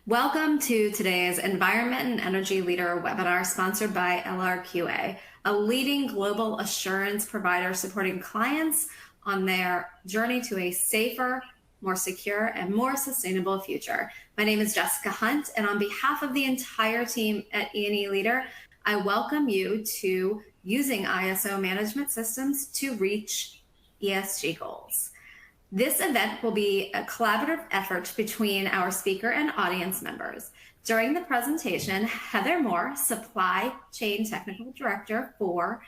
Welcome to today's Environment and Energy Leader webinar sponsored by LRQA, a leading global assurance provider supporting clients on their journey to a safer, more secure, and more sustainable future. My name is Jessica Hunt, and on behalf of the entire team at E&E Leader, I welcome you to using ISO management systems to reach ESG goals. This event will be a collaborative effort between our speaker and audience members. During the presentation, Heather Moore, Supply Chain Technical Director for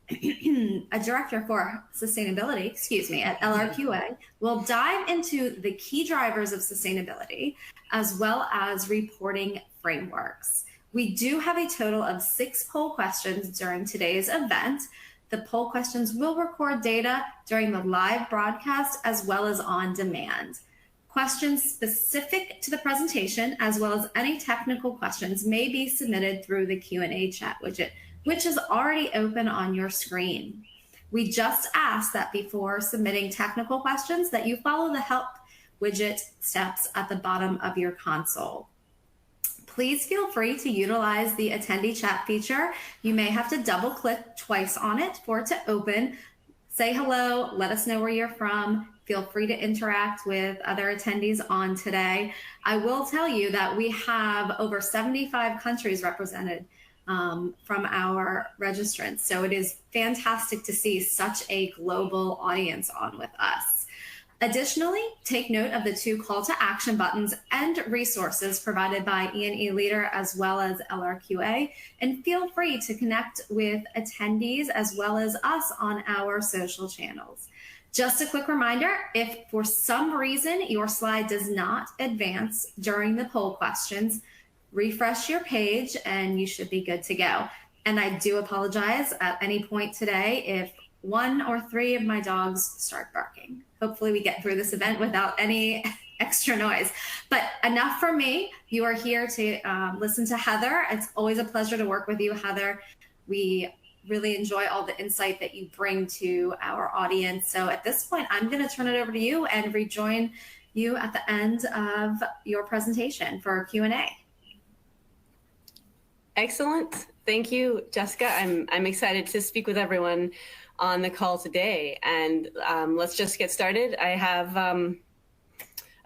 Director for Sustainability, at LRQA, will dive into the key drivers of sustainability as well as reporting frameworks. We do have a total of 6 poll questions during today's event. The poll questions will record data during the live broadcast as well as on demand. Questions specific to the presentation as well as any technical questions may be submitted through the Q&A chat widget, which is already open on your screen. We just ask that before submitting technical questions that you follow the help widget steps at the bottom of your console. Please feel free to utilize the attendee chat feature. You may have to double click twice on it for it to open. Say hello, let us know where you're from. Feel free to interact with other attendees on today. I will tell you that we have over 75 countries represented from our registrants. So it is fantastic to see such a global audience on with us. Additionally, take note of the 2 call to action buttons and resources provided by E&E Leader as well as LRQA, and feel free to connect with attendees as well as us on our social channels. Just a quick reminder, if for some reason your slide does not advance during the poll questions, refresh your page and you should be good to go. And I do apologize at any point today if 1 or 3 of my dogs start barking. Hopefully we get through this event without any extra noise. But enough for me. You are here to listen to Heather. It's always a pleasure to work with you, Heather. We really enjoy all the insight that you bring to our audience. So at this point, I'm going to turn it over to you and rejoin you at the end of your presentation for Q&A. Excellent. Thank you, Jessica. I'm excited to speak with everyone on the call today, and let's just get started. I have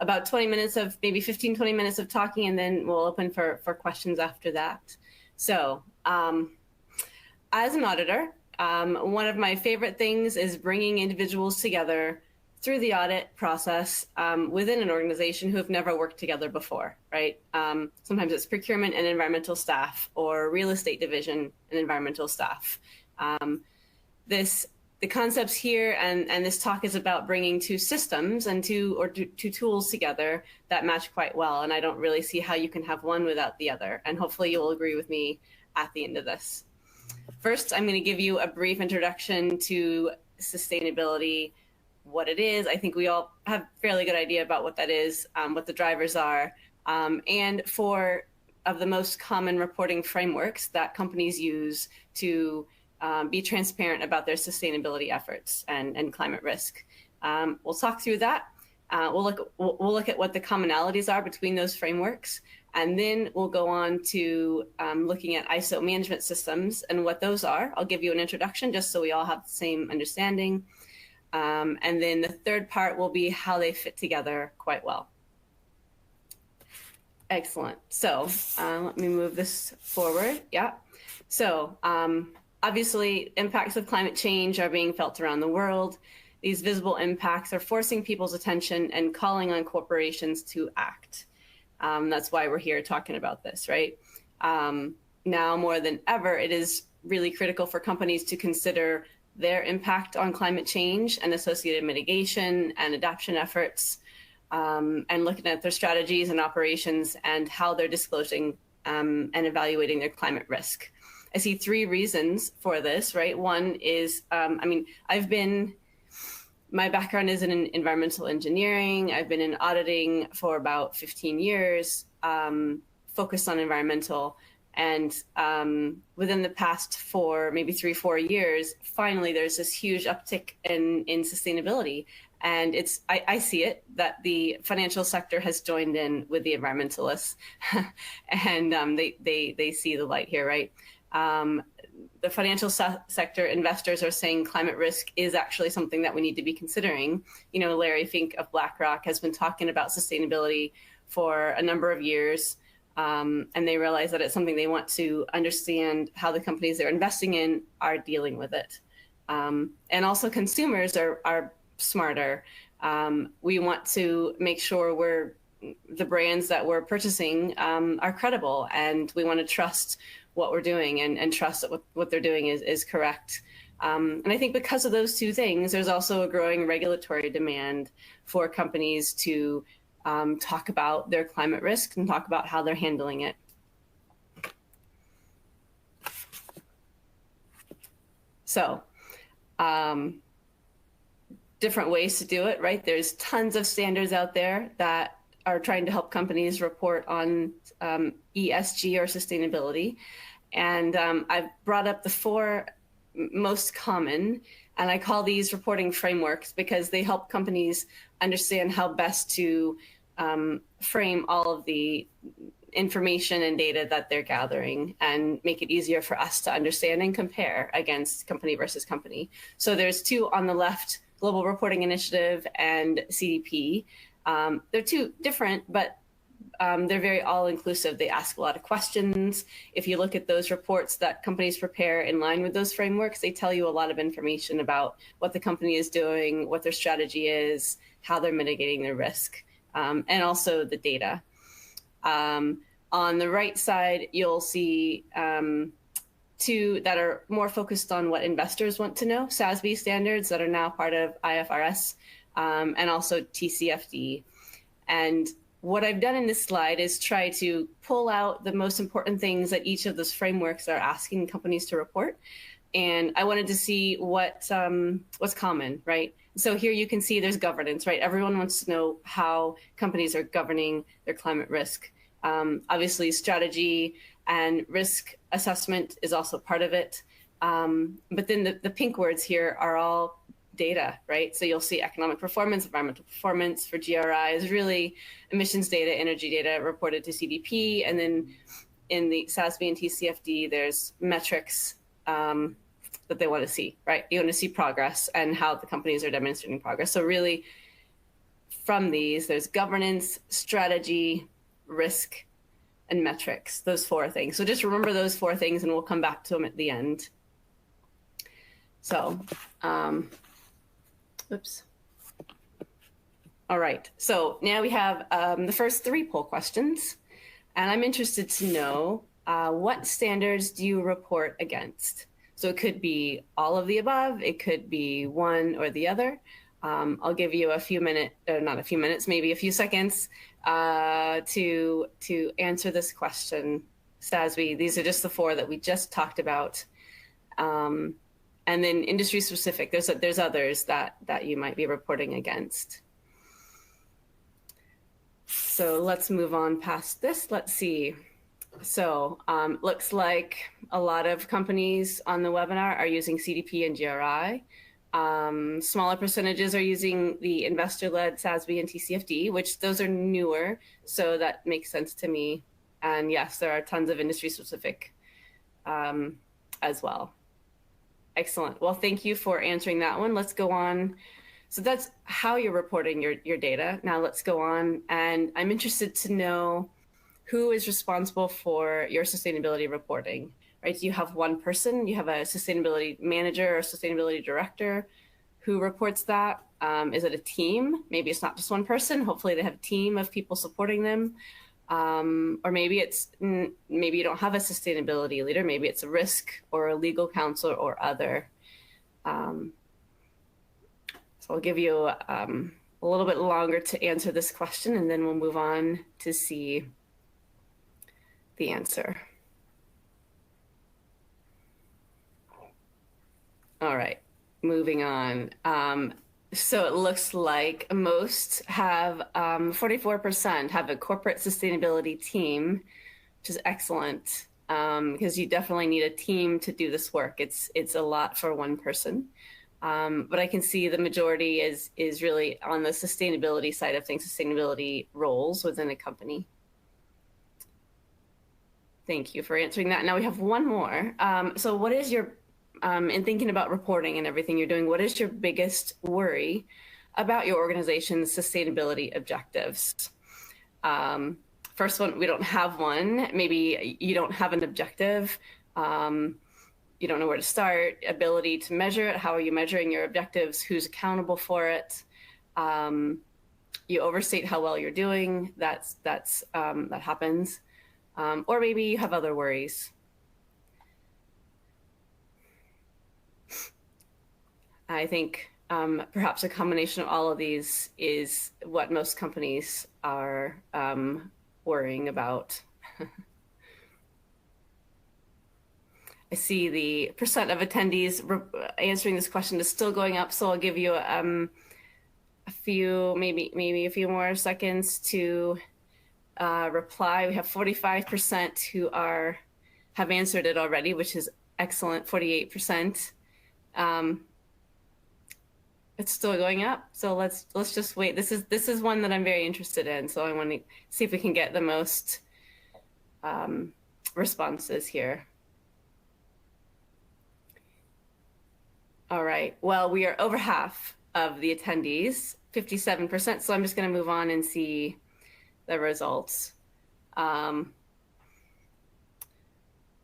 about 20 minutes of maybe 15, 20 minutes of talking, and then we'll open for questions after that. So as an auditor, one of my favorite things is bringing individuals together through the audit process within an organization who have never worked together before, right? Sometimes it's procurement and environmental staff, or real estate division and environmental staff. The concepts here and this talk is about bringing 2 systems and 2 tools together that match quite well. And I don't really see how you can have one without the other. And hopefully you'll agree with me at the end of this. First, I'm going to give you a brief introduction to sustainability, what it is. I think we all have a fairly good idea about what that is, what the drivers are, and 4 of the most common reporting frameworks that companies use to be transparent about their sustainability efforts and climate risk. We'll talk through that. We'll look at what the commonalities are between those frameworks, and then we'll go on to looking at ISO management systems and what those are. I'll give you an introduction just so we all have the same understanding. And then the third part will be how they fit together quite well. Excellent. So let me move this forward. Yeah. So obviously, impacts of climate change are being felt around the world. These visible impacts are forcing people's attention and calling on corporations to act. That's why we're here talking about this, right? Now more than ever, it is really critical for companies to consider their impact on climate change and associated mitigation and adaptation efforts, and looking at their strategies and operations and how they're disclosing and evaluating their climate risk. I see 3 reasons for this, right? One is, my background is in environmental engineering. I've been in auditing for about 15 years, focused on environmental. And within the past 4, maybe 3, 4 years, finally, there's this huge uptick in sustainability. And I see it that the financial sector has joined in with the environmentalists, and they see the light here, right? The financial sector investors are saying climate risk is actually something that we need to be considering. You know, Larry Fink of BlackRock has been talking about sustainability for a number of years, and they realize that it's something they want to understand how the companies they're investing in are dealing with it. And also consumers are smarter. We want to make sure the brands that we're purchasing are credible, and we want to trust what we're doing and trust that what they're doing is correct. And I think because of those two things, there's also a growing regulatory demand for companies to talk about their climate risk and talk about how they're handling it. So, different ways to do it, right? There's tons of standards out there that are trying to help companies report on ESG or sustainability. And I've brought up the 4 most common, and I call these reporting frameworks because they help companies understand how best to frame all of the information and data that they're gathering and make it easier for us to understand and compare against company versus company. So there's 2 on the left, Global Reporting Initiative and CDP. They're 2 different, but they're very all-inclusive. They ask a lot of questions. If you look at those reports that companies prepare in line with those frameworks, they tell you a lot of information about what the company is doing, what their strategy is, how they're mitigating their risk, and also the data. On the right side, you'll see 2 that are more focused on what investors want to know, SASB standards that are now part of IFRS, and also TCFD. And what I've done in this slide is try to pull out the most important things that each of those frameworks are asking companies to report. And I wanted to see what's common, right? So here you can see there's governance, right? Everyone wants to know how companies are governing their climate risk. Obviously, strategy and risk assessment is also part of it. But then the pink words here are all data, right? So you'll see economic performance, environmental performance for GRI is really emissions data, energy data reported to CDP. And then in the SASB and TCFD, there's metrics that they want to see, right? You want to see progress and how the companies are demonstrating progress. So really from these, there's governance, strategy, risk, and metrics, those 4 things. So just remember those 4 things and we'll come back to them at the end. So, oops. All right, so now we have the first 3 poll questions. And I'm interested to know what standards do you report against? So it could be all of the above, it could be one or the other. I'll give you a few minutes, not a few minutes, maybe a few seconds to answer this question. SASB, these are just the 4 that we just talked about. And then industry specific, there's others that you might be reporting against. So let's move on past this. Let's see. So looks like a lot of companies on the webinar are using CDP and GRI. Smaller percentages are using the investor-led SASB and TCFD, which those are newer, so that makes sense to me. And yes, there are tons of industry-specific as well. Excellent. Well, thank you for answering that one. Let's go on. So that's how you're reporting your data. Now let's go on. And I'm interested to know who is responsible for your sustainability reporting, right? Do you have one person? You have a sustainability manager or sustainability director who reports that? Is it a team? Maybe it's not just one person. Hopefully they have a team of people supporting them. Or maybe maybe you don't have a sustainability leader. Maybe it's a risk or a legal counsel or other. So I'll give you a little bit longer to answer this question, and then we'll move on to see the answer. All right, moving on. So it looks like most have 44% have a corporate sustainability team, which is excellent because you definitely need a team to do this work. It's a lot for one person. But I can see the majority is really on the sustainability side of things, sustainability roles within a company. Thank you for answering that. Now we have one more. So what is your, in thinking about reporting and everything you're doing, what is your biggest worry about your organization's sustainability objectives? First one, we don't have one. Maybe you don't have an objective. You don't know where to start, ability to measure it. How are you measuring your objectives? Who's accountable for it? You overstate how well you're doing. That happens. Or maybe you have other worries. I think perhaps a combination of all of these is what most companies are worrying about. I see the percent of attendees answering this question is still going up, so I'll give you a few, maybe a few more seconds to reply. We have 45% who have answered it already, which is excellent. 48%. It's still going up, so let's just wait. This is one that I'm very interested in, so I want to see if we can get the most responses here. All right, well, we are over half of the attendees, 57%, so I'm just going to move on and see the results.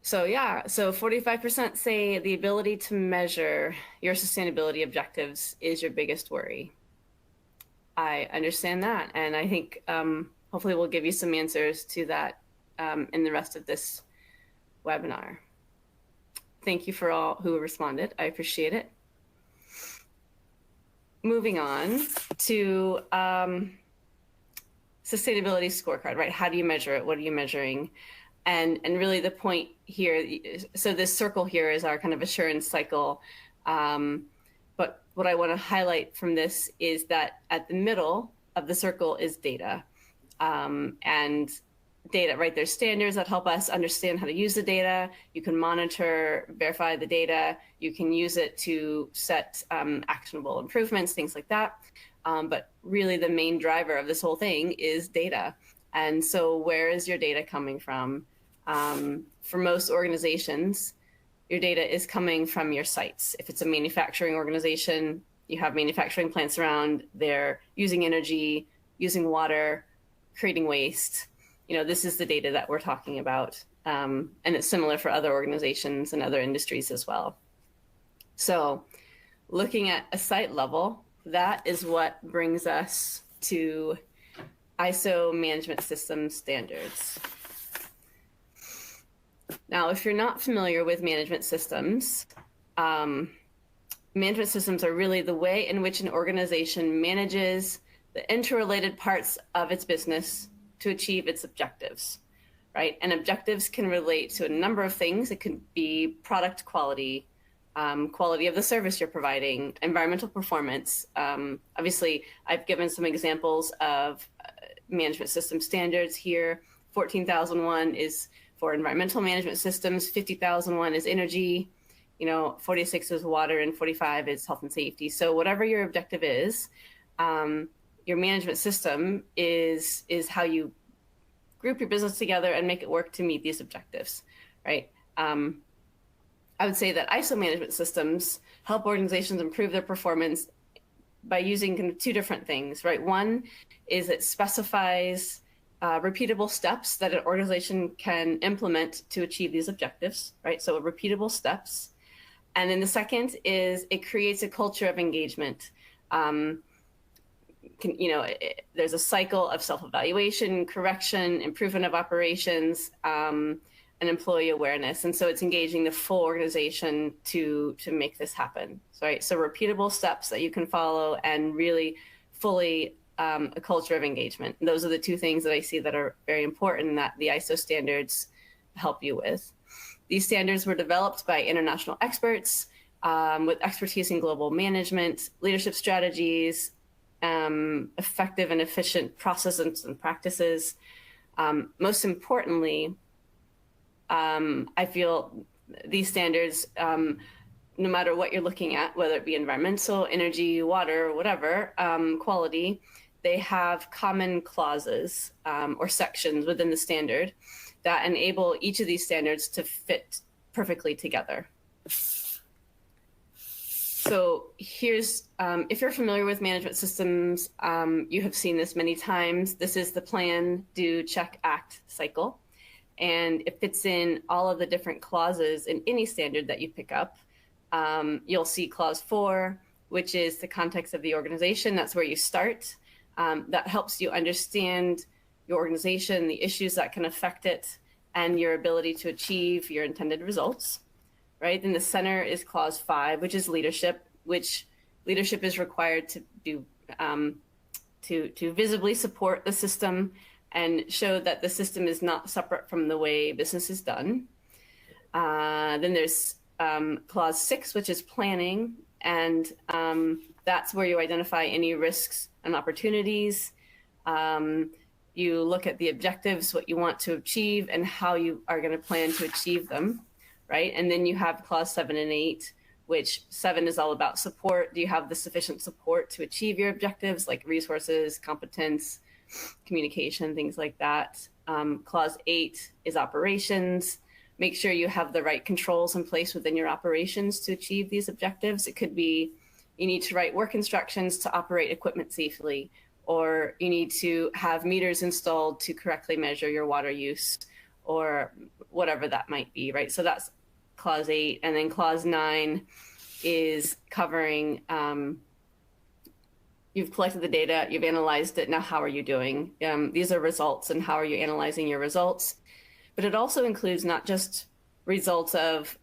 So yeah, so 45% say the ability to measure your sustainability objectives is your biggest worry. I understand that, and I think hopefully we'll give you some answers to that in the rest of this webinar. Thank you for all who responded. I appreciate it. Moving on to sustainability scorecard, right? How do you measure it? What are you measuring? And really the point here, so this circle here is our kind of assurance cycle. But what I want to highlight from this is that at the middle of the circle is data. And data, right? There's standards that help us understand how to use the data. You can monitor, verify the data. You can use it to set actionable improvements, things like that. But really the main driver of this whole thing is data. And so where is your data coming from? For most organizations, your data is coming from your sites. If it's a manufacturing organization, you have manufacturing plants around, they're using energy, using water, creating waste. You know, this is the data that we're talking about. And it's similar for other organizations and other industries as well. So looking at a site level, that is what brings us to ISO management system standards. Now, if you're not familiar with management systems are really the way in which an organization manages the interrelated parts of its business to achieve its objectives, right? And objectives can relate to a number of things. It could be product quality, quality of the service you're providing, environmental performance. Obviously, I've given some examples of management system standards here. 14,001 is for environmental management systems, 50,001 is energy, 46 is water, and 45 is health and safety. So whatever your objective is, your management system is how you group your business together and make it work to meet these objectives, right? I would say that ISO management systems help organizations improve their performance by using kind of two different things, right? One is it specifies repeatable steps that an organization can implement to achieve these objectives, right? So repeatable steps. And then the second is it creates a culture of engagement. There's a cycle of self-evaluation, correction, improvement of operations, and employee awareness. And so it's engaging the full organization to make this happen, right? So repeatable steps that you can follow and really fully a culture of engagement. And those are the two things that I see that are very important that the ISO standards help you with. These standards were developed by international experts with expertise in global management, leadership strategies, effective and efficient processes and practices. Most importantly, I feel these standards no matter what you're looking at, whether it be environmental, energy, water, whatever, quality, they have common clauses or sections within the standard that enable each of these standards to fit perfectly together. So here's, if you're familiar with management systems, you have seen this many times. This is the plan, do, check, act cycle. And it fits in all of the different clauses in any standard that you pick up. You'll see clause 4, which is the context of the organization. That's where you start. That helps you understand your organization, the issues that can affect it, and your ability to achieve your intended results. Right? In the center is clause 5, which is leadership, which leadership is required to do to visibly support the system and show that the system is not separate from the way business is done. Then there's clause 6, which is planning, and that's where you identify any risks and opportunities. You look at the objectives, what you want to achieve, and how you are going to plan to achieve them. Right? And then you have clause 7 and 8, which 7 is all about support. Do you have the sufficient support to achieve your objectives, like resources, competence, communication, things like that. Clause 8 is operations. Make sure you have the right controls in place within your operations to achieve these objectives. It could be you need to write work instructions to operate equipment safely, or you need to have meters installed to correctly measure your water use, or whatever that might be, right? So that's clause 8. And then clause 9 is covering, you've collected the data, you've analyzed it, now how are you doing? These are results, and how are you analyzing your results? But it also includes not just results of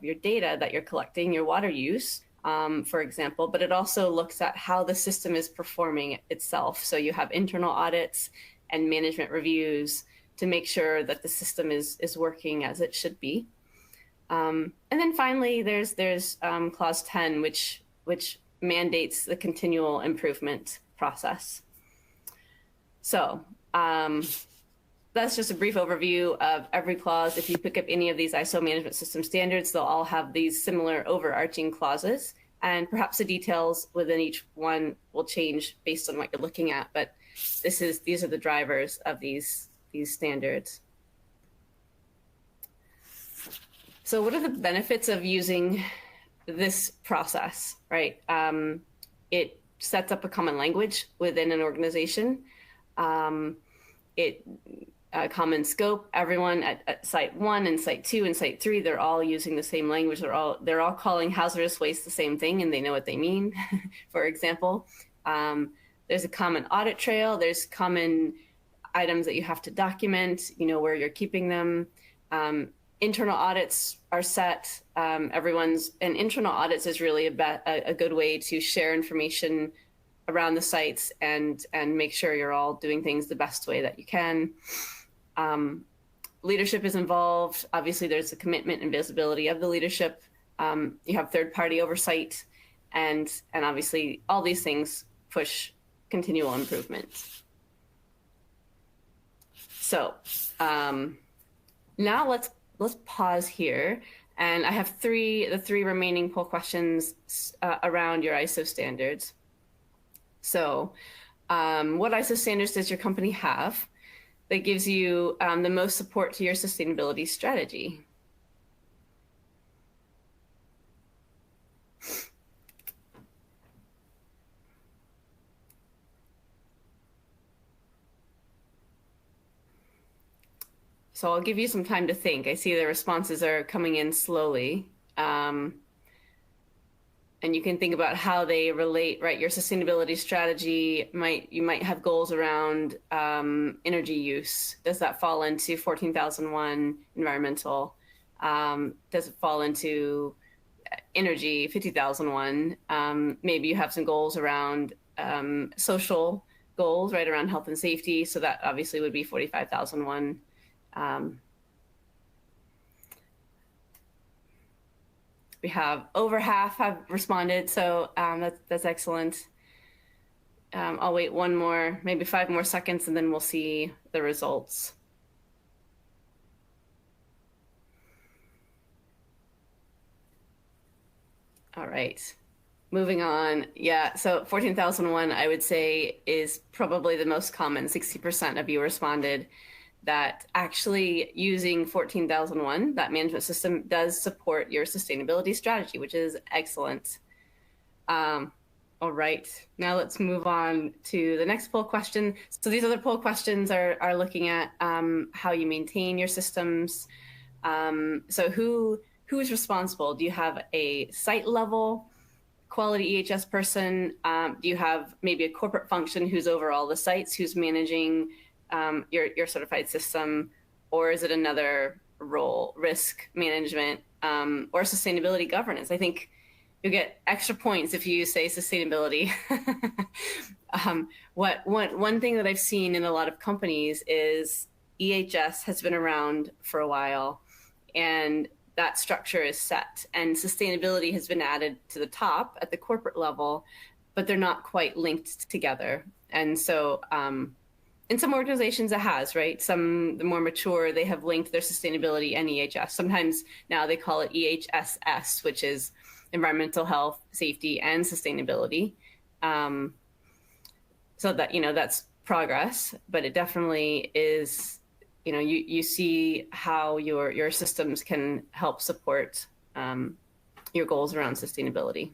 your data that you're collecting, your water use, for example, but it also looks at how the system is performing itself. So you have internal audits and management reviews to make sure that the system is working as it should be. And then finally, there's clause 10, which mandates the continual improvement process. So that's just a brief overview of every clause. If you pick up any of these ISO management system standards, they'll all have these similar overarching clauses, and perhaps the details within each one will change based on what you're looking at. But these are the drivers of these standards. So what are the benefits of using this process, right? It sets up a common language within an organization. Common scope. Everyone at site 1 and site 2 and site 3, they're all using the same language. They're all calling hazardous waste the same thing, and they know what they mean. For example, there's a common audit trail. There's common items that you have to document. You know where you're keeping them. Internal audits are set. And internal audits is really a good way to share information around the sites and make sure you're all doing things the best way that you can. Leadership is involved. Obviously, there's a commitment and visibility of the leadership. You have third-party oversight, and obviously all these things push continual improvement. So now let's pause here, and I have the three remaining poll questions around your ISO standards. So what ISO standards does your company have that gives you the most support to your sustainability strategy? So I'll give you some time to think. I see the responses are coming in slowly. And you can think about how they relate, right? Your sustainability strategy, you might have goals around energy use. Does that fall into 14,001 environmental? Does it fall into energy 50,001? Maybe you have some goals around social goals, right, around health and safety. So that obviously would be 45,001. We have over half have responded, so that's excellent. I'll wait maybe 5 more seconds, and then we'll see the results. All right. Moving on. Yeah. So 14,001, I would say, is probably the most common. 60% of you responded that actually using 14,001, that management system, does support your sustainability strategy, which is excellent. All right, now let's move on to the next poll question. So these other poll questions are looking at how you maintain your systems. So who's responsible? Do you have a site level quality EHS person? Do you have maybe a corporate function who's over all the sites, who's managing your certified system? Or is it another role, risk management, or sustainability governance? I think you get extra points if you say sustainability. One thing that I've seen in a lot of companies is EHS has been around for a while, and that structure is set, and sustainability has been added to the top at the corporate level, but they're not quite linked together. And so in some organizations it has, right? Some, the more mature, they have linked their sustainability and EHS. Sometimes now they call it EHSS, which is environmental health, safety, and sustainability. So that, you know, that's progress, but it definitely is, you know, you see how your systems can help support your goals around sustainability.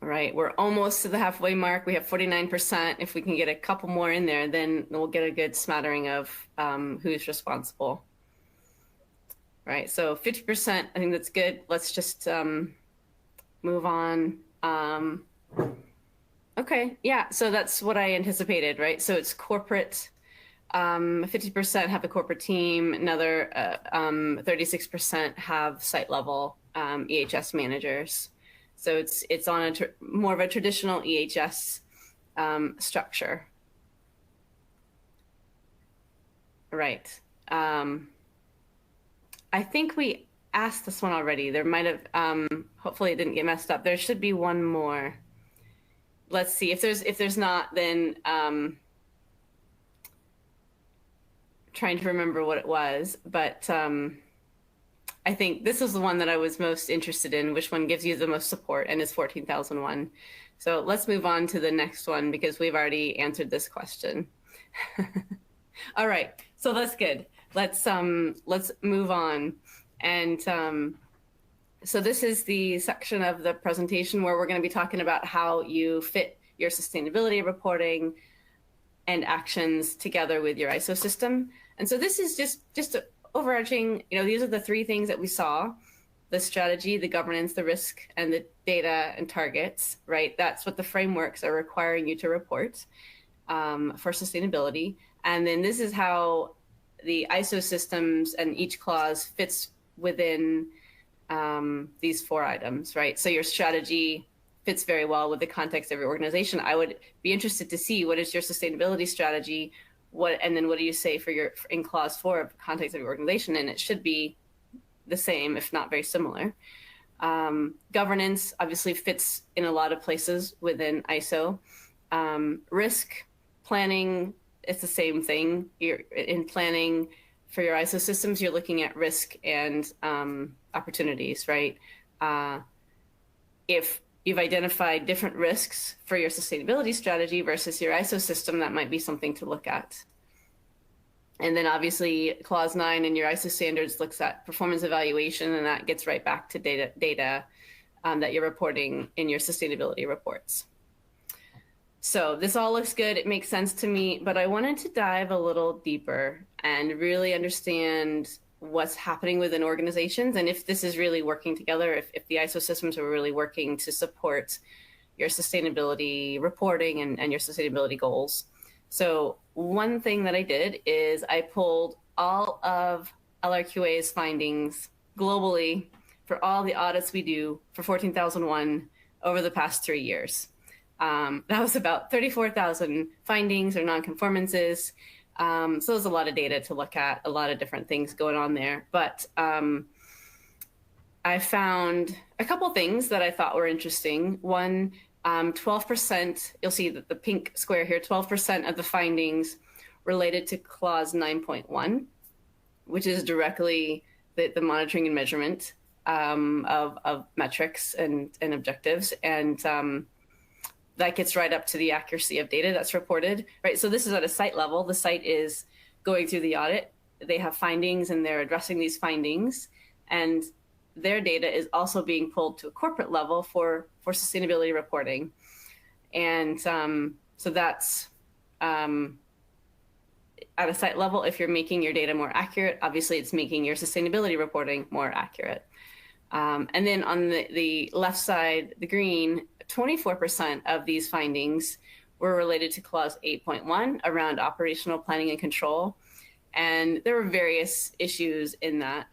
All right, we're almost to the halfway mark. We have 49%. If we can get a couple more in there, then we'll get a good smattering of who's responsible. Right, so 50%, I think that's good. Let's just move on. Okay, yeah, so that's what I anticipated, right? So it's corporate, 50% have a corporate team, another 36% have site level EHS managers. So it's on a more of a traditional EHS structure. Right. I think we asked this one already. There might have, hopefully it didn't get messed up. There should be one more. Let's see if there's not, then trying to remember what it was, but I think this is the one that I was most interested in, which one gives you the most support, and is 14,001. So let's move on to the next one because we've already answered this question. All right, so that's good. Let's move on. And so this is the section of the presentation where we're going to be talking about how you fit your sustainability reporting and actions together with your ISO system. And so this is just a overarching, you know, these are the three things that we saw: the strategy, the governance, the risk, and the data and targets, right? That's what the frameworks are requiring you to report for sustainability. And then this is how the ISO systems and each clause fits within these four items, right? So your strategy fits very well with the context of your organization. I would be interested to see, what is your sustainability strategy? And then what do you say for your, in clause 4 of the context of your organization? And it should be the same, if not very similar. Governance obviously fits in a lot of places within ISO. Risk planning, it's the same thing. You're in planning for your ISO systems, you're looking at risk and opportunities, right? If you've identified different risks for your sustainability strategy versus your ISO system, that might be something to look at. And then obviously clause 9 in your ISO standards looks at performance evaluation, and that gets right back to data that you're reporting in your sustainability reports. So this all looks good, it makes sense to me, but I wanted to dive a little deeper and really understand what's happening within organizations, and if this is really working together, if the ISO systems are really working to support your sustainability reporting and your sustainability goals. So one thing that I did is I pulled all of LRQA's findings globally for all the audits we do for 14,001 over the past 3 years. That was about 34,000 findings or non-conformances. So there's a lot of data to look at, a lot of different things going on there. But I found a couple things that I thought were interesting. One, 12%, you'll see that the pink square here, 12% of the findings related to clause 9.1, which is directly the monitoring and measurement of metrics and objectives. And that gets right up to the accuracy of data that's reported, right? So this is at a site level. The site is going through the audit. They have findings and they're addressing these findings. And their data is also being pulled to a corporate level for sustainability reporting. And so that's at a site level. If you're making your data more accurate, obviously it's making your sustainability reporting more accurate. And then on the left side, the green, 24% of these findings were related to clause 8.1 around operational planning and control. And there were various issues in that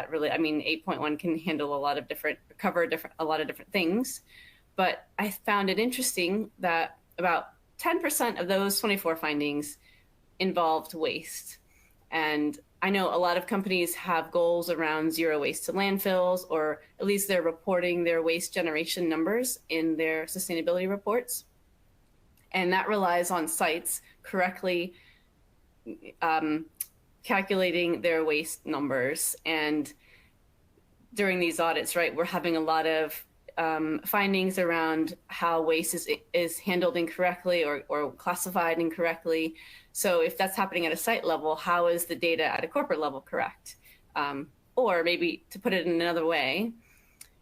really, I mean, 8.1 can handle a lot of a lot of different things. But I found it interesting that about 10% of those 24 findings involved waste. And I know a lot of companies have goals around zero waste to landfills, or at least they're reporting their waste generation numbers in their sustainability reports. And that relies on sites correctly calculating their waste numbers. And during these audits, right, we're having a lot of findings around how waste is handled incorrectly or classified incorrectly. So if that's happening at a site level, how is the data at a corporate level correct? Or maybe to put it in another way,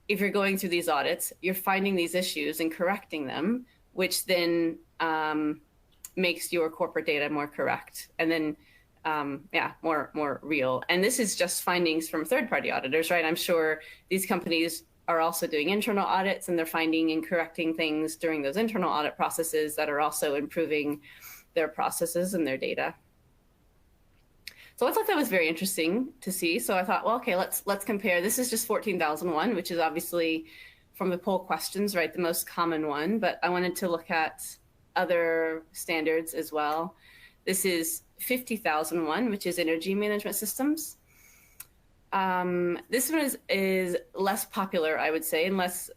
if you're going through these audits, you're finding these issues and correcting them, which then makes your corporate data more correct. And then more real. And this is just findings from third-party auditors, right? I'm sure these companies are also doing internal audits, and they're finding and correcting things during those internal audit processes that are also improving their processes and their data. So I thought that was very interesting to see. So I thought, well, okay, let's compare. This is just 14,001, which is obviously from the poll questions, right, the most common one. But I wanted to look at other standards as well. This is 50,001, which is energy management systems. This one is less popular, I would say, and less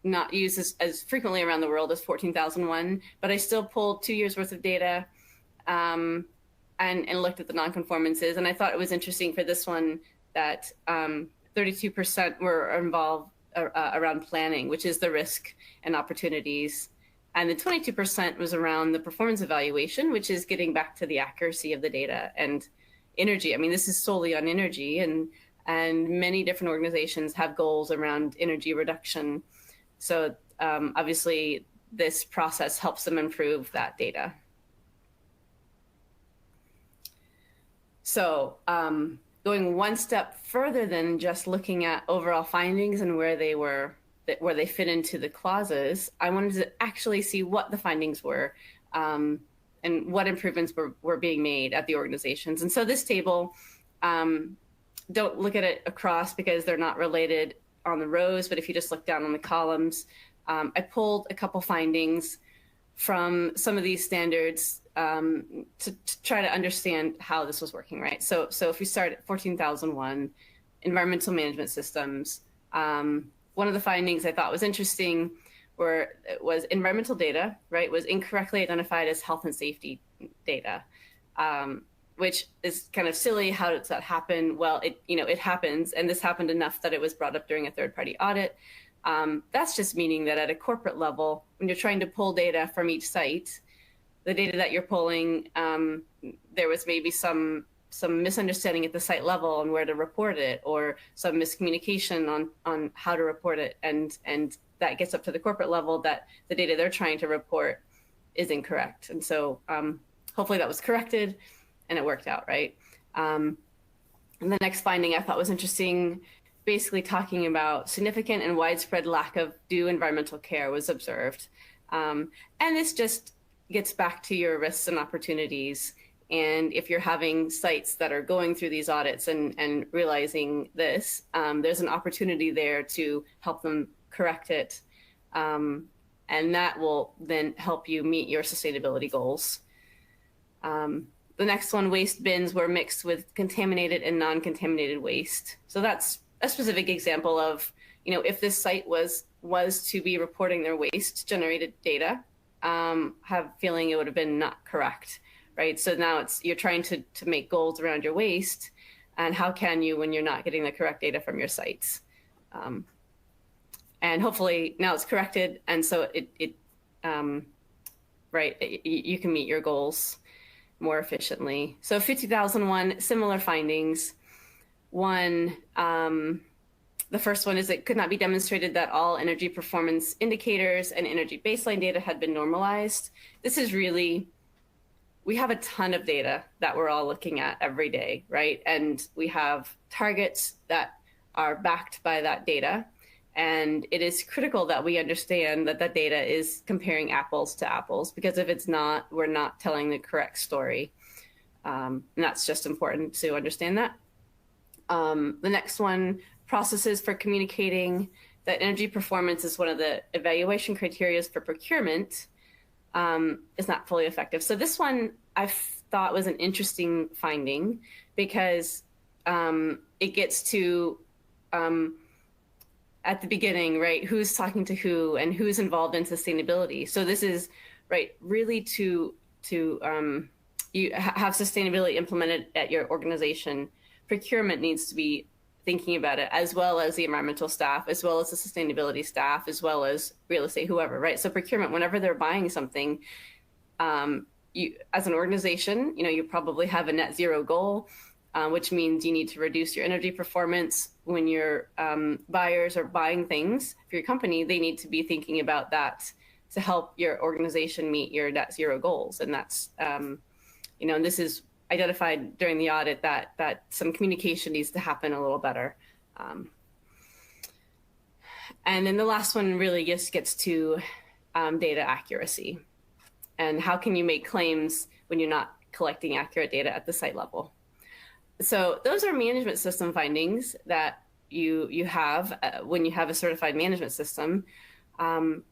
not used as frequently around the world as 14,001, but I still pulled 2 years worth of data and looked at the nonconformances. And I thought it was interesting for this one that 32% were involved around planning, which is the risk and opportunities. And the 22% was around the performance evaluation, which is getting back to the accuracy of the data. And energy, I mean, this is solely on energy, and many different organizations have goals around energy reduction. So obviously this process helps them improve that data. So going one step further than just looking at overall findings and where they fit into the clauses, I wanted to actually see what the findings were and what improvements were being made at the organizations. And so this table, don't look at it across because they're not related on the rows, but if you just look down on the columns, I pulled a couple findings from some of these standards to try to understand how this was working, right? So if we start at 14,001, environmental management systems, one of the findings I thought was interesting was environmental data, right, was incorrectly identified as health and safety data, which is kind of silly. How does that happen? Well, it happens, and this happened enough that it was brought up during a third-party audit. That's just meaning that at a corporate level, when you're trying to pull data from each site, the data that you're pulling, there was maybe some misunderstanding at the site level on where to report it, or some miscommunication on how to report it, and that gets up to the corporate level that the data they're trying to report is incorrect. And so hopefully that was corrected and it worked out, right? And the next finding I thought was interesting, basically talking about significant and widespread lack of due environmental care was observed. And this just gets back to your risks and opportunities. And if you're having sites that are going through these audits and realizing this, there's an opportunity there to help them correct it. And that will then help you meet your sustainability goals. The next one, waste bins were mixed with contaminated and non-contaminated waste. So that's a specific example of, if this site was to be reporting their waste generated data, have a feeling it would have been not correct. Right. So now you're trying to make goals around your waste. And how can you when you're not getting the correct data from your sites? And hopefully now it's corrected, and so you can meet your goals more efficiently. So 50,001, similar findings. One, the first one is it could not be demonstrated that all energy performance indicators and energy baseline data had been normalized. This is really, we have a ton of data that we're all looking at every day, right? And we have targets that are backed by that data. And it is critical that we understand that that data is comparing apples to apples, because if it's not, we're not telling the correct story. And that's just important to understand that. The next one, processes for communicating that energy performance is one of the evaluation criteria for procurement, is not fully effective. So this one I thought was an interesting finding, because it gets to, at the beginning, right, who's talking to who and who's involved in sustainability. So this is, right, really to you have sustainability implemented at your organization. Procurement needs to be thinking about it, as well as the environmental staff, as well as the sustainability staff, as well as real estate, whoever, right? So procurement, whenever they're buying something, you, as an organization, you probably have a net zero goal, which means you need to reduce your energy performance. When your buyers are buying things for your company, they need to be thinking about that to help your organization meet your net zero goals. And that's, and this is identified during the audit that some communication needs to happen a little better. And then the last one really just gets to data accuracy. And how can you make claims when you're not collecting accurate data at the site level? So those are management system findings that you have when you have a certified management system.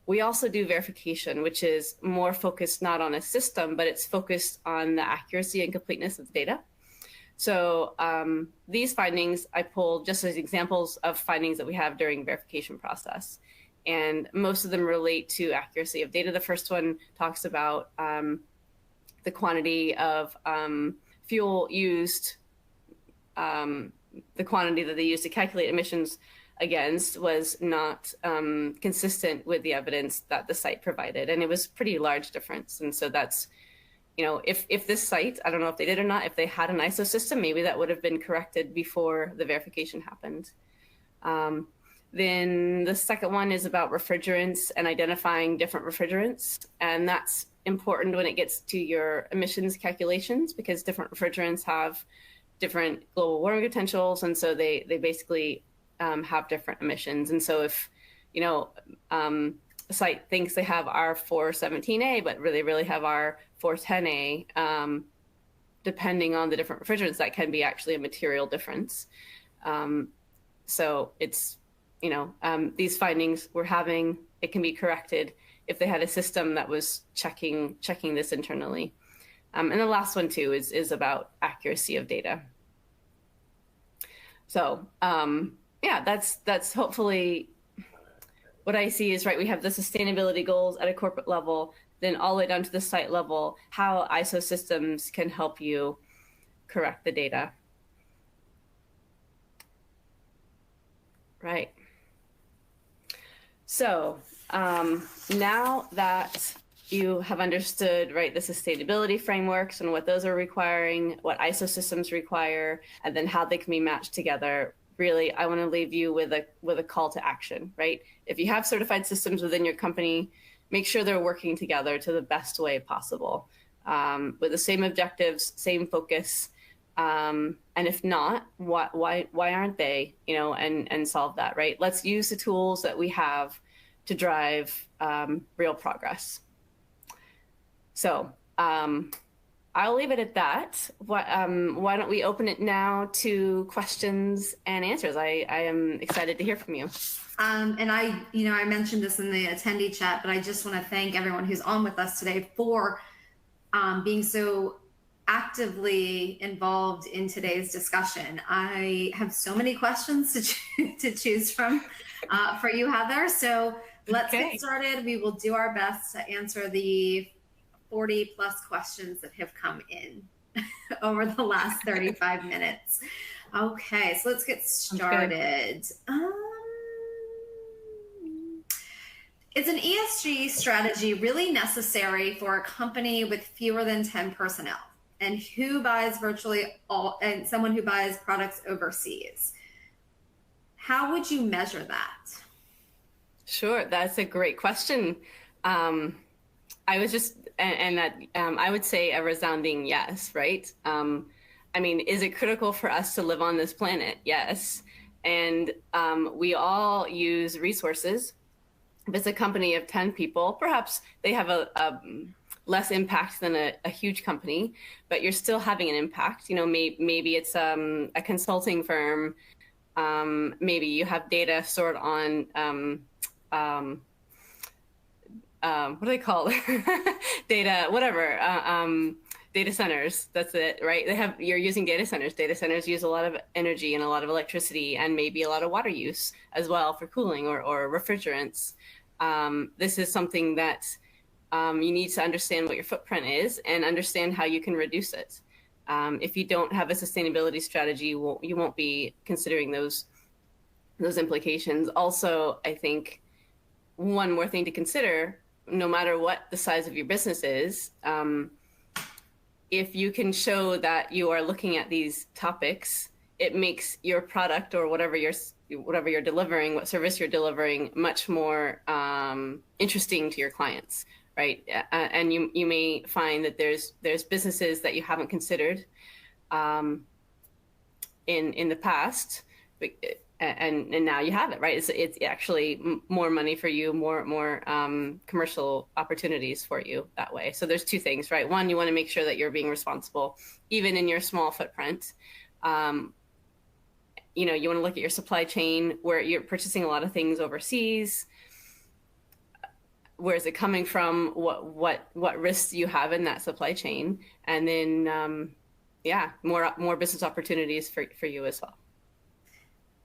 We also do verification, which is more focused not on a system, but it's focused on the accuracy and completeness of the data. So these findings I pulled just as examples of findings that we have during verification process. And most of them relate to accuracy of data. The first one talks about the quantity of fuel used, the quantity that they used to calculate emissions against was not consistent with the evidence that the site provided. And it was a pretty large difference. And so that's, if this site, I don't know if they did or not, if they had an ISO system, maybe that would have been corrected before the verification happened. Then the second one is about refrigerants and identifying different refrigerants. And that's important when it gets to your emissions calculations, because different refrigerants have different global warming potentials. And so they basically have different emissions. And so if, a site thinks they have R417A, but they really have R410A, depending on the different refrigerants, that can be actually a material difference. So it's, these findings we're having, it can be corrected if they had a system that was checking this internally. And the last one too is about accuracy of data. So yeah, that's hopefully what I see is, right, we have the sustainability goals at a corporate level, then all the way down to the site level, how ISO systems can help you correct the data. Right. So now that you have understood, right, the sustainability frameworks and what those are requiring, what ISO systems require, and then how they can be matched together, really, I want to leave you with a call to action, right? If you have certified systems within your company, make sure they're working together to the best way possible, with the same objectives, same focus. And if not, why aren't they, and solve that, right? Let's use the tools that we have to drive real progress. So I'll leave it at that. Why don't we open it now to questions and answers? I am excited to hear from you. And I mentioned this in the attendee chat, but I just want to thank everyone who's on with us today for being so actively involved in today's discussion. I have so many questions to choose from for you, Heather. So let's get started. We will do our best to answer the 40+ questions that have come in over the last 35 minutes. Okay, so let's get Sounds good. started. Is an ESG strategy really necessary for a company with fewer than 10 personnel and who buys virtually all, and someone who buys products overseas? How would you measure that? Sure, that's a great question. Um, I was just, and that I would say a resounding yes, right? I mean, is it critical for us to live on this planet? Yes. And we all use resources. If it's a company of 10 people, perhaps they have a less impact than a huge company, but you're still having an impact. You know, maybe it's a consulting firm. Maybe you have data stored on um, what do they call it? Data, whatever. Data centers. That's it, right? You're using data centers. Data centers use a lot of energy and a lot of electricity and maybe a lot of water use as well for cooling or refrigerants. This is something that you need to understand what your footprint is and understand how you can reduce it. If you don't have a sustainability strategy, you won't be considering those implications. Also, I think one more thing to consider, no matter what the size of your business is, if you can show that you are looking at these topics, it makes your product or whatever you're delivering, what service you're delivering, much more interesting to your clients, right? And you may find that there's businesses that you haven't considered in the past, and now you have it, right? It's actually more money for you, more commercial opportunities for you that way. So there's two things, right? One, you want to make sure that you're being responsible, even in your small footprint. You know, you want to look at your supply chain where you're purchasing a lot of things overseas. Where is it coming from? What risks do you have in that supply chain? And then, yeah, more business opportunities for you as well.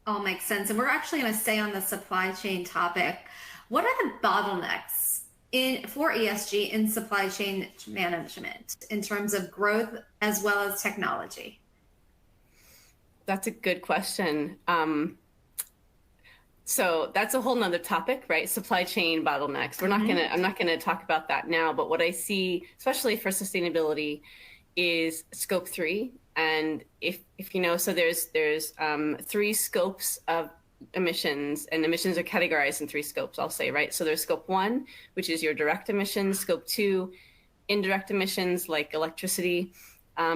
All makes sense. And we're actually going to stay on the supply chain topic. What are the bottlenecks for ESG in supply chain management in terms of growth as well as technology? That's a good question. So that's a whole nother topic, right? Supply chain bottlenecks. I'm not gonna talk about that now, but what I see, especially for sustainability, is scope 3. And if you know, so there's 3 scopes of emissions, and emissions are categorized in 3 scopes, I'll say, right? So there's scope 1, which is your direct emissions, scope 2, indirect emissions like electricity.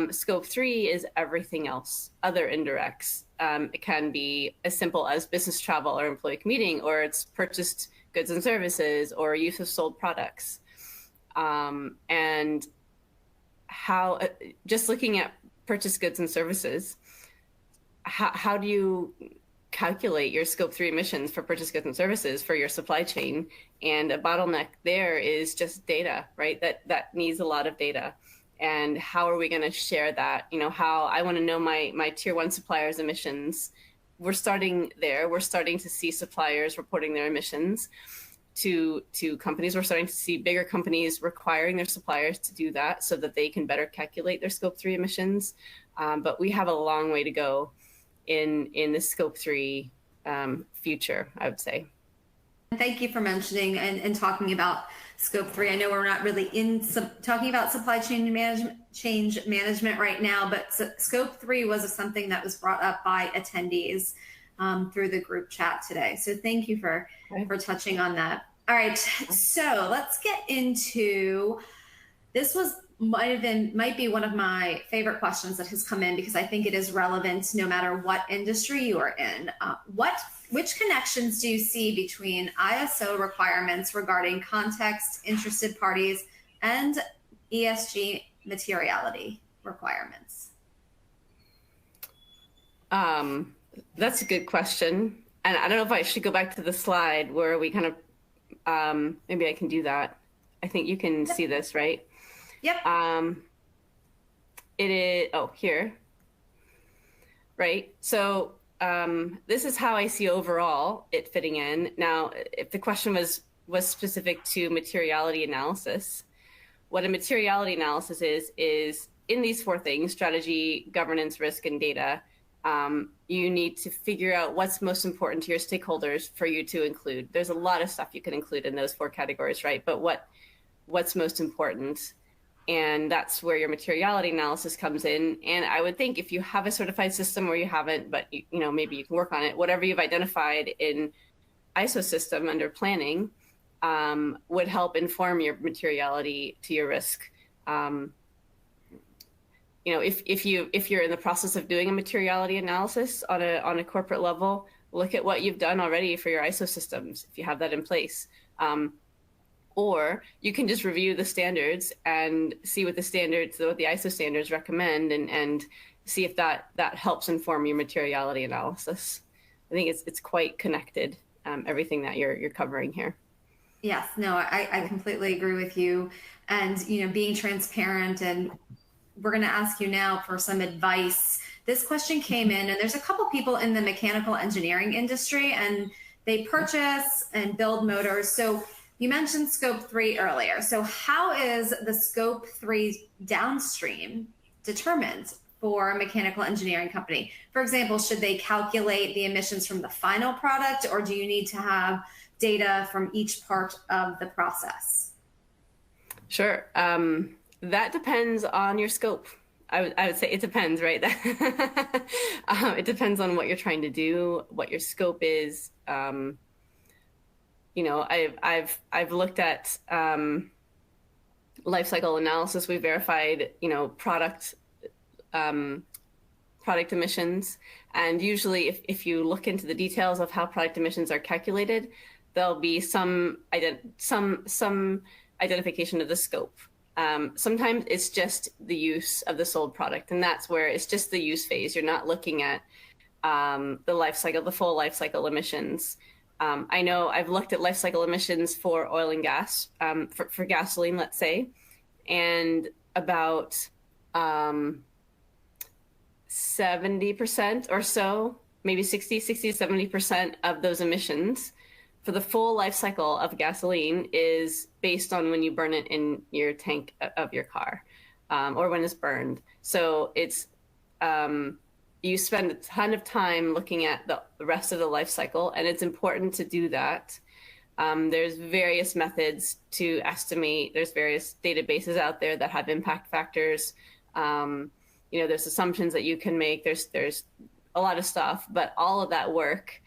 Scope 3 is everything else, other indirects. It can be as simple as business travel or employee commuting, or it's purchased goods and services or use of sold products. And how, just looking at purchased goods and services, how do you calculate your scope 3 emissions for purchased goods and services for your supply chain? And a bottleneck there is just data, right? That needs a lot of data. And how are we going to share that? You know, how I want to know my tier 1 suppliers' emissions. We're starting there. We're starting to see suppliers reporting their emissions to companies. We're starting to see bigger companies requiring their suppliers to do that so that they can better calculate their scope 3 emissions. But we have a long way to go in the scope 3 future, I would say. Thank you for mentioning and talking about scope 3. I know we're not really talking about supply chain management right now, but scope 3 was something that was brought up by attendees through the group chat today. So thank you for touching on that. All right, so let's get into this. Might be one of my favorite questions that has come in because I think it is relevant no matter what industry you are in. Which connections do you see between ISO requirements regarding context, interested parties, and ESG materiality requirements? That's a good question. And I don't know if I should go back to the slide where we kind of, maybe I can do that. I think you can see this, right? Yep. It is, here, right? So this is how I see overall it fitting in. Now, if the question was specific to materiality analysis, what a materiality analysis is in these 4 things: strategy, governance, risk, and data. you need to figure out what's most important to your stakeholders for you to include. There's a lot of stuff you can include in those 4 categories, right? But what's most important? And that's where your materiality analysis comes in. And I would think if you have a certified system or you haven't, but maybe you can work on it, whatever you've identified in ISO system under planning would help inform your materiality to your risk. If you're in the process of doing a materiality analysis on a corporate level, look at what you've done already for your ISO systems, if you have that in place. Or you can just review the standards and see what the ISO standards recommend, and see if that helps inform your materiality analysis. I think it's quite connected, everything that you're covering here. Yes, no, I completely agree with you. And, being transparent, and we're going to ask you now for some advice. This question came in, and there's a couple people in the mechanical engineering industry, and they purchase and build motors. So you mentioned scope 3 earlier. So how is the scope 3 downstream determined for a mechanical engineering company? For example, should they calculate the emissions from the final product, or do you need to have data from each part of the process? Sure. That depends on your scope. I would say it depends, right? It depends on what you're trying to do, what your scope is. I've looked at lifecycle analysis. We verified, product emissions, and usually, if you look into the details of how product emissions are calculated, there'll be some identification of the scope. Sometimes it's just the use of the sold product, and that's where it's just the use phase. You're not looking at the full life cycle emissions. I know I've looked at life cycle emissions for oil and gas, for gasoline, let's say, and about 70% or so, maybe 60 to 70% of those emissions for the full life cycle of gasoline is based on when you burn it in your tank of your car, or when it's burned. So it's you spend a ton of time looking at the rest of the life cycle, and it's important to do that. There's various methods to estimate. There's various databases out there that have impact factors. There's assumptions that you can make. There's a lot of stuff, but all of that work,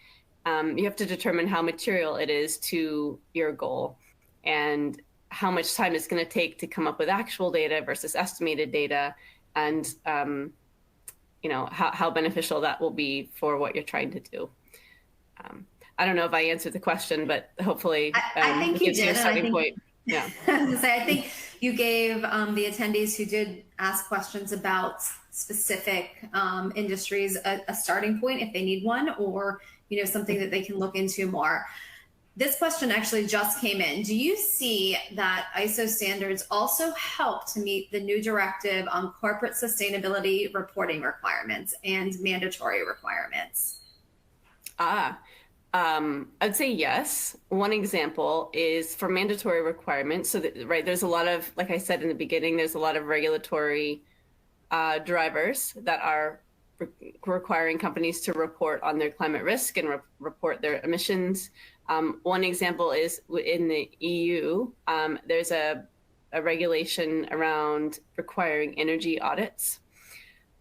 you have to determine how material it is to your goal and how much time it's going to take to come up with actual data versus estimated data, and how beneficial that will be for what you're trying to do. I don't know if I answered the question, but hopefully I think you did. A starting point. Yeah. I think you gave the attendees who did ask questions about specific industries a starting point if they need one, or something that they can look into more. This question actually just came in. Do you see that ISO standards also help to meet the new directive on corporate sustainability reporting requirements and mandatory requirements? I'd say yes. One example is for mandatory requirements. So there's a lot of, like I said in the beginning, there's a lot of regulatory drivers that are requiring companies to report on their climate risk and report their emissions. One example is in the EU, there's a regulation around requiring energy audits.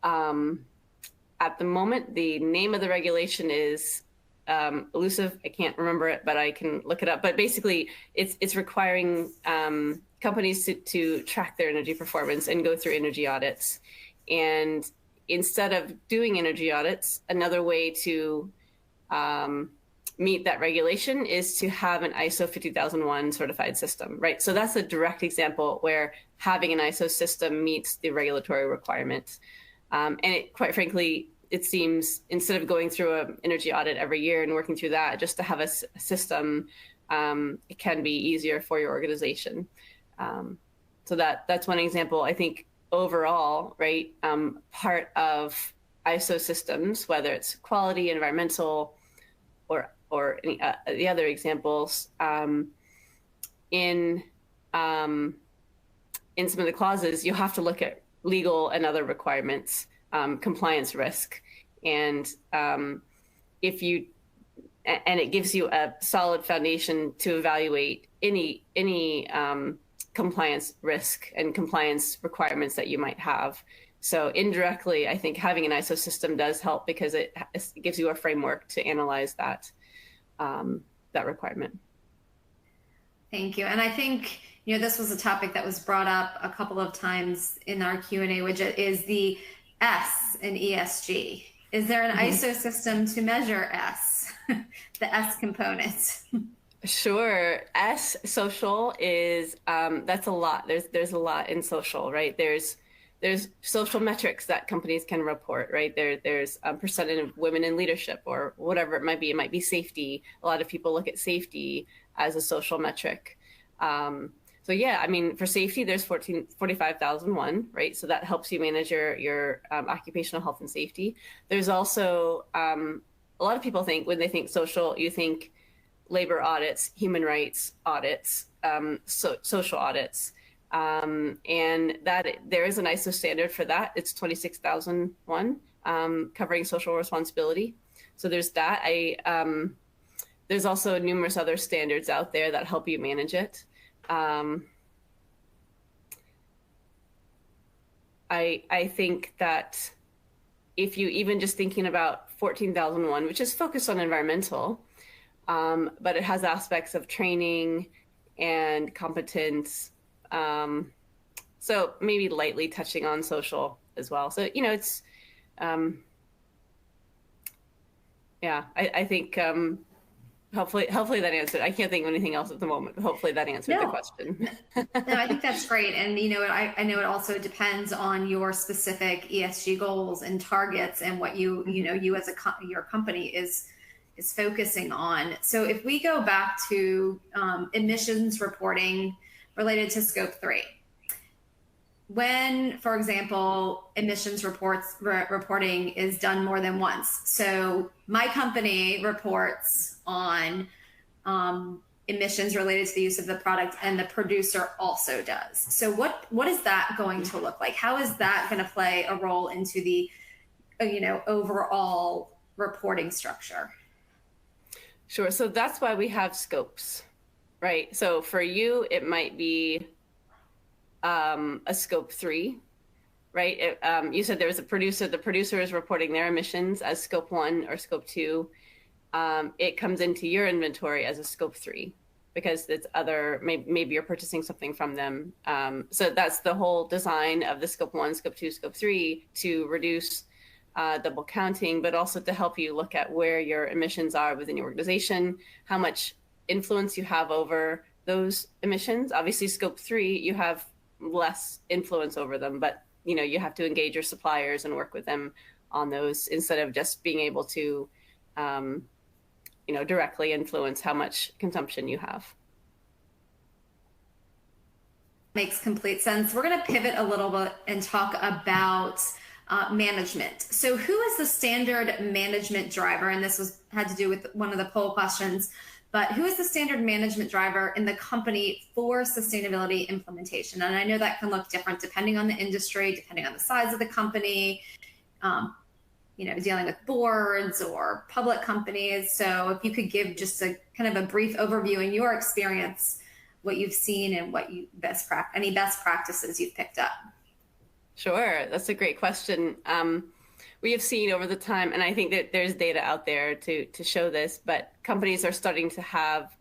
At the moment, the name of the regulation is elusive. I can't remember it, but I can look it up. But basically, it's requiring companies to track their energy performance and go through energy audits. And instead of doing energy audits, another way to meet that regulation is to have an ISO 50001 certified system, right? So that's a direct example where having an ISO system meets the regulatory requirements. And quite frankly, it seems instead of going through an energy audit every year and working through that, just to have a system, it can be easier for your organization. So that's one example. I think overall, right, part of ISO systems, whether it's quality, environmental, or any, the other examples, in some of the clauses, you have to look at legal and other requirements, compliance risk, And if you, and it gives you a solid foundation to evaluate any compliance risk and compliance requirements that you might have. So indirectly, I think having an ISO system does help because it gives you a framework to analyze that requirement. Thank you. And I think, this was a topic that was brought up a couple of times in our Q&A, which is the S in ESG. Is there an ISO system to measure S, the S component? Sure. S, social, is that's a lot. There's a lot in social, right? There's social metrics that companies can report, right? There's a percentage of women in leadership or whatever it might be. It might be safety. A lot of people look at safety as a social metric. So yeah, I mean, for safety, there's 45,001, right? So that helps you manage your occupational health and safety. There's also, a lot of people think when they think social, you think labor audits, human rights audits, social audits. And that there is an ISO standard for that. It's 26,001, covering social responsibility. So there's that. There's also numerous other standards out there that help you manage it. I think that if you even just thinking about 14,001, which is focused on environmental, but it has aspects of training and competence. So maybe lightly touching on social as well. So, it's, yeah, I think, hopefully that answered. I can't think of anything else at the moment, but hopefully that answered the question. No, I think that's great. And I know it also depends on your specific ESG goals and targets and what you as your company is focusing on. So if we go back to emissions reporting related to scope 3, when, for example, emissions reporting is done more than once. So my company reports on emissions related to the use of the product, and the producer also does. So what is that going to look like? How is that going to play a role into the overall reporting structure? Sure. So that's why we have scopes, right? So for you, it might be a scope 3, right? You said there was a producer. The producer is reporting their emissions as scope 1 or scope 2. It comes into your inventory as a scope 3 because it's other, maybe you're purchasing something from them. So that's the whole design of the scope 1, scope 2, scope 3 to reduce double counting, but also to help you look at where your emissions are within your organization, how much influence you have over those emissions. Obviously, scope 3, you have less influence over them, but you have to engage your suppliers and work with them on those instead of just being able to directly influence how much consumption you have. Makes complete sense. We're going to pivot a little bit and talk about management. So who is the standard management driver? And this had to do with one of the poll questions, but who is the standard management driver in the company for sustainability implementation? And I know that can look different depending on the industry, depending on the size of the company, dealing with boards or public companies. So if you could give just a kind of a brief overview in your experience, what you've seen and what any best practices you've picked up. Sure, that's a great question. We have seen over the time, and I think that there's data out there to show this, but companies are starting to have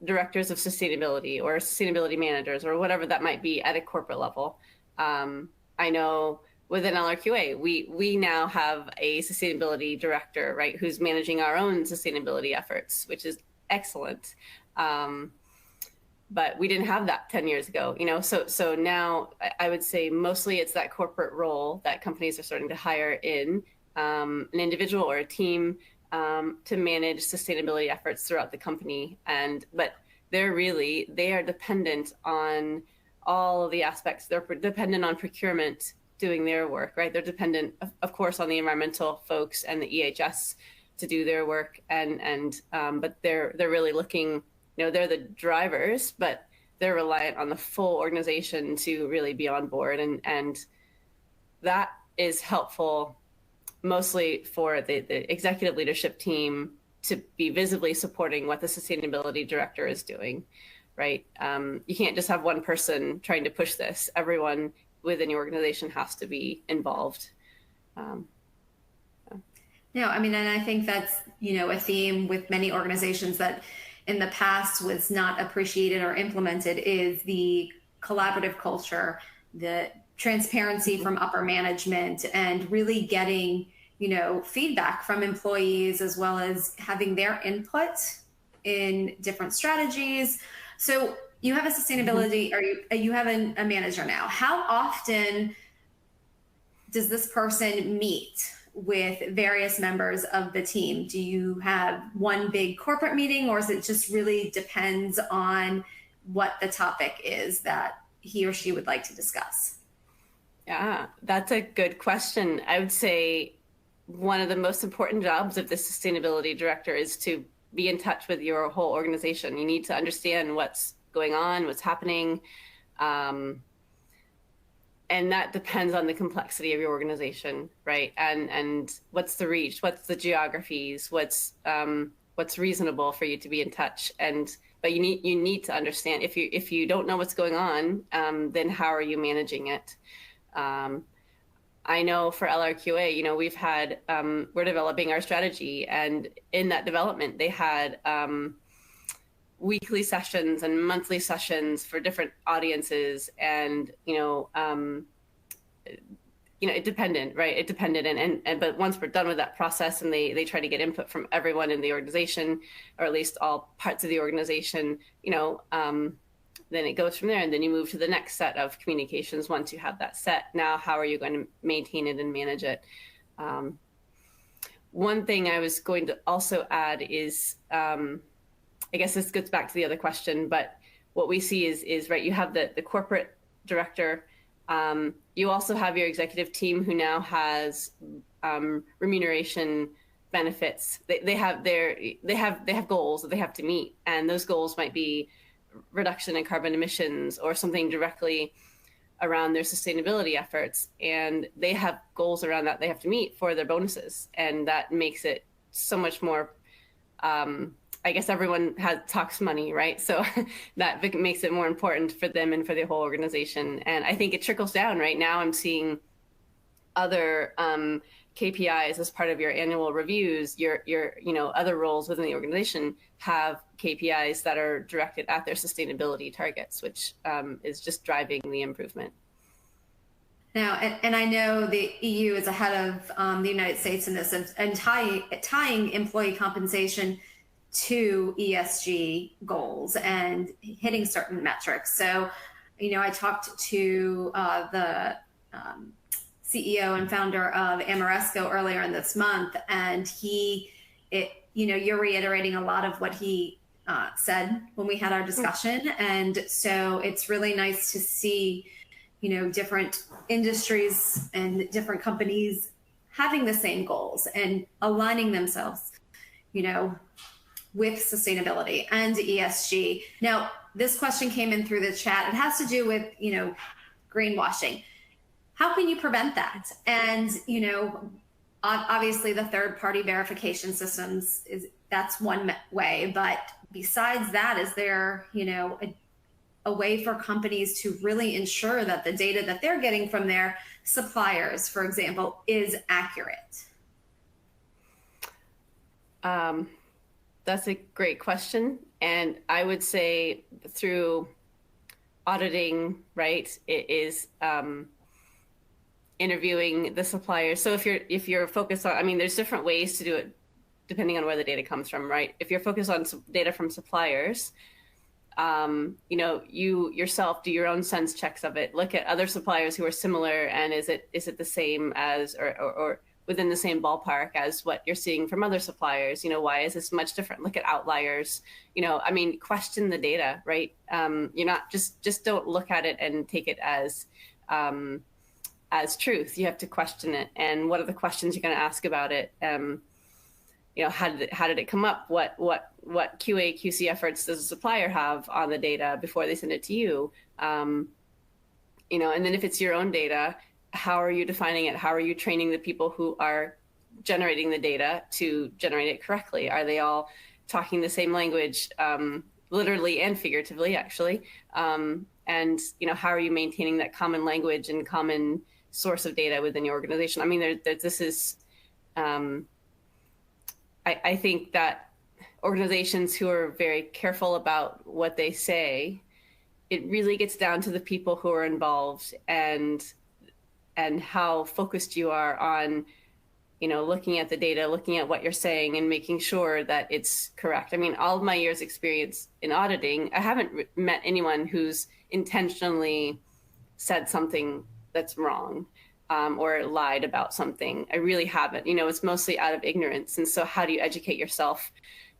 directors of sustainability or sustainability managers or whatever that might be at a corporate level. I know within LRQA, we now have a sustainability director, right, who's managing our own sustainability efforts, which is excellent. But we didn't have that 10 years ago, so now I would say mostly it's that corporate role that companies are starting to hire in an individual or a team to manage sustainability efforts throughout the company. But they are dependent on all of the aspects. They're dependent on procurement doing their work, right? They're dependent, of course, on the environmental folks and the EHS to do their work. But they're really looking, they're the drivers, but they're reliant on the full organization to really be on board. And that is helpful mostly for the executive leadership team to be visibly supporting what the sustainability director is doing, right? You can't just have one person trying to push this. Everyone within your organization has to be involved. No, I mean, and I think that's, a theme with many organizations that in the past was not appreciated or implemented is the collaborative culture, the transparency from upper management, and really getting, feedback from employees as well as having their input in different strategies. So you have a sustainability, or you have a manager now. How often does this person meet with various members of the team? Do you have one big corporate meeting, or is it just really depends on what the topic is that he or she would like to discuss? Yeah, that's a good question. I would say one of the most important jobs of the sustainability director is to be in touch with your whole organization. You need to understand what's going on, what's happening. And that depends on the complexity of your organization, right? And what's the reach, what's the geographies, what's reasonable for you to be in touch. But you need to understand, if you don't know what's going on, then how are you managing it? I know for LRQA, we've had, we're developing our strategy, and in that development, they had weekly sessions and monthly sessions for different audiences, and it depended, right? It depended, and but once we're done with that process, and they try to get input from everyone in the organization, or at least all parts of the organization, then it goes from there, and then you move to the next set of communications. Once you have that set, now how are you going to maintain it and manage it? One thing I was going to also add is, I guess this gets back to the other question, but what we see is right, you have the corporate director. You also have your executive team, who now has remuneration benefits. They have goals that they have to meet, and those goals might be reduction in carbon emissions or something directly around their sustainability efforts. And they have goals around that they have to meet for their bonuses. And that makes it so much more, I guess everyone talks money, right? So that makes it more important for them and for the whole organization. And I think it trickles down. Right now I'm seeing other KPIs as part of your annual reviews. Your other roles within the organization have KPIs that are directed at their sustainability targets, which is just driving the improvement. Now, and I know the EU is ahead of the United States in this, and tying employee compensation to ESG goals and hitting certain metrics. So, I talked to the CEO and founder of Amoresco earlier in this month, and you're reiterating a lot of what he said when we had our discussion. And so it's really nice to see, different industries and different companies having the same goals and aligning themselves, with sustainability and ESG. Now, this question came in through the chat. It has to do with, greenwashing. How can you prevent that? And, obviously the third-party verification systems that's one way, but besides that, is there, a way for companies to really ensure that the data that they're getting from their suppliers, for example, is accurate? That's a great question. And I would say through auditing, right, it is interviewing the suppliers. So if you're focused on, there's different ways to do it depending on where the data comes from, right? If you're focused on data from suppliers, you yourself do your own sense checks of it. Look at other suppliers who are similar, and is it the same as or within the same ballpark as what you're seeing from other suppliers? Why is this much different? Look at outliers. Question the data, right? You're not just don't look at it and take it as truth. You have to question it. And what are the questions you're going to ask about it? How did it come up? What QA QC efforts does a supplier have on the data before they send it to you? And then if it's your own data, how are you defining it? How are you training the people who are generating the data to generate it correctly? Are they all talking the same language, literally and figuratively, actually? And how are you maintaining that common language and common source of data within your organization? I mean, this is, I think that organizations who are very careful about what they say, it really gets down to the people who are involved and how focused you are on, looking at the data, looking at what you're saying and making sure that it's correct. I mean, all of my years experience in auditing, I haven't met anyone who's intentionally said something that's wrong, or lied about something. I really haven't. It's mostly out of ignorance. And so how do you educate yourself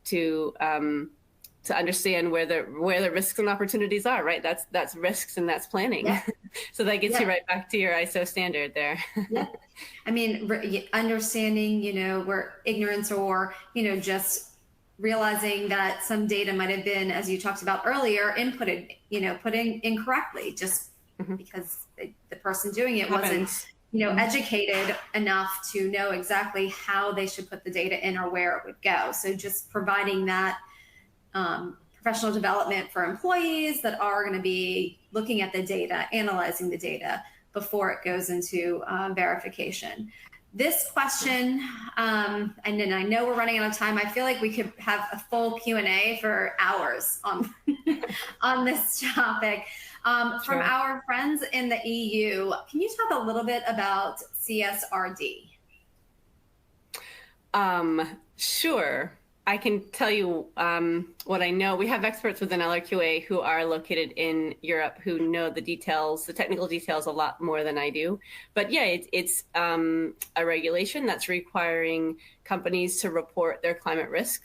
to understand where the risks and opportunities are, right? That's risks and that's planning. Yeah. So that gets you right back to your ISO standard there. Yeah. I mean, understanding, where ignorance or, just realizing that some data might have been, as you talked about earlier, inputted, put in incorrectly, just because the person doing it wasn't, educated enough to know exactly how they should put the data in or where it would go. So just providing that professional development for employees that are going to be looking at the data, analyzing the data before it goes into verification. This question, and then I know we're running out of time. I feel like we could have a full Q&A for hours on on this topic. From our friends in the EU, can you talk a little bit about CSRD? Sure. I can tell you what I know. We have experts within LRQA who are located in Europe who know the details, the technical details, a lot more than I do. But yeah, it's a regulation that's requiring companies to report their climate risk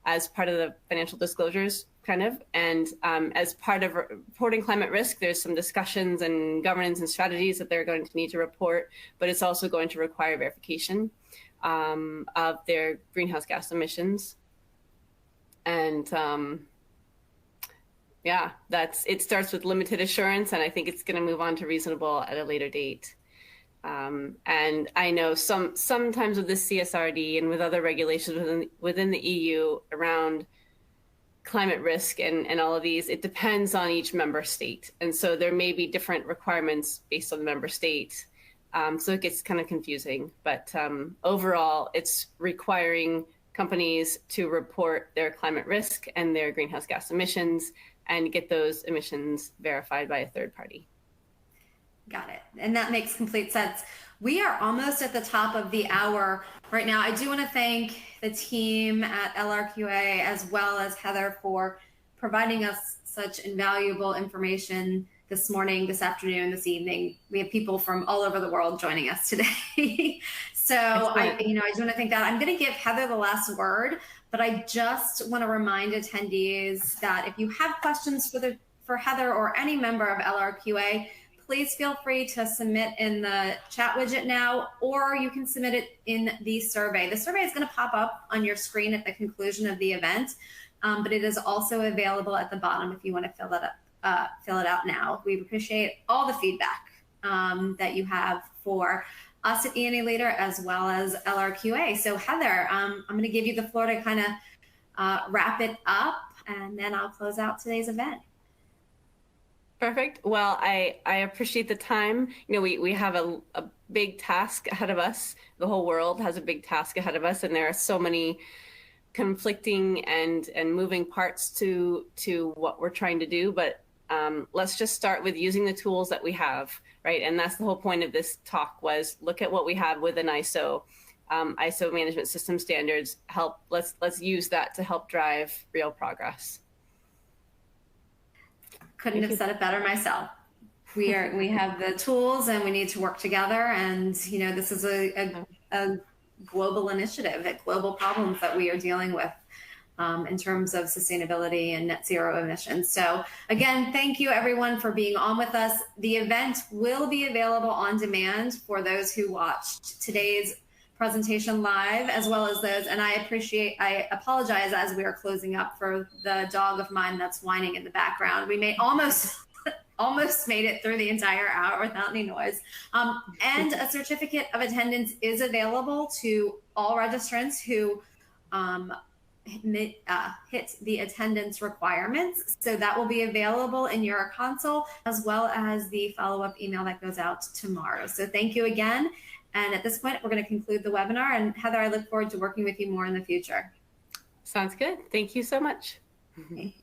as part of the financial disclosures, kind of. And as part of reporting climate risk, there's some discussions and governance and strategies that they're going to need to report, but it's also going to require verification of their greenhouse gas emissions. And yeah, it starts with limited assurance, and I think it's going to move on to reasonable at a later date. And I know sometimes with the CSRD and with other regulations within the EU around climate risk and all of these, it depends on each member state. And so there may be different requirements based on the member state. So it gets kind of confusing, but overall, it's requiring companies to report their climate risk and their greenhouse gas emissions and get those emissions verified by a third party. Got it. And that makes complete sense. We are almost at the top of the hour right now. I do want to thank the team at LRQA as well as Heather for providing us such invaluable information this morning, this afternoon, this evening. We have people from all over the world joining us today. So I just want to thank that. I'm going to give Heather the last word, but I just want to remind attendees that if you have questions for Heather or any member of LRQA, please feel free to submit in the chat widget now, or you can submit it in the survey. The survey is going to pop up on your screen at the conclusion of the event, but it is also available at the bottom if you want to fill it out now. We appreciate all the feedback that you have for us at E&E Leader as well as LRQA. So Heather, I'm going to give you the floor to kind of wrap it up, and then I'll close out today's event. Perfect. Well, I appreciate the time. We have a big task ahead of us. The whole world has a big task ahead of us, and there are so many conflicting and moving parts to what we're trying to do. But let's just start with using the tools that we have, right? And that's the whole point of this talk, was look at what we have within ISO. ISO management system standards let's use that to help drive real progress. Couldn't have said it better myself. We have the tools and we need to work together. And, this is a global initiative, global problems that we are dealing with in terms of sustainability and net zero emissions. So again, thank you everyone for being on with us. The event will be available on demand for those who watched today's presentation live, as well as those, and I apologize as we are closing up for the dog of mine that's whining in the background. We may almost almost made it through the entire hour without any noise. And a certificate of attendance is available to all registrants who hit the attendance requirements. So that will be available in your console, as well as the follow-up email that goes out tomorrow. So thank you again. And at this point, we're going to conclude the webinar. And Heather, I look forward to working with you more in the future. Sounds good. Thank you so much. Okay.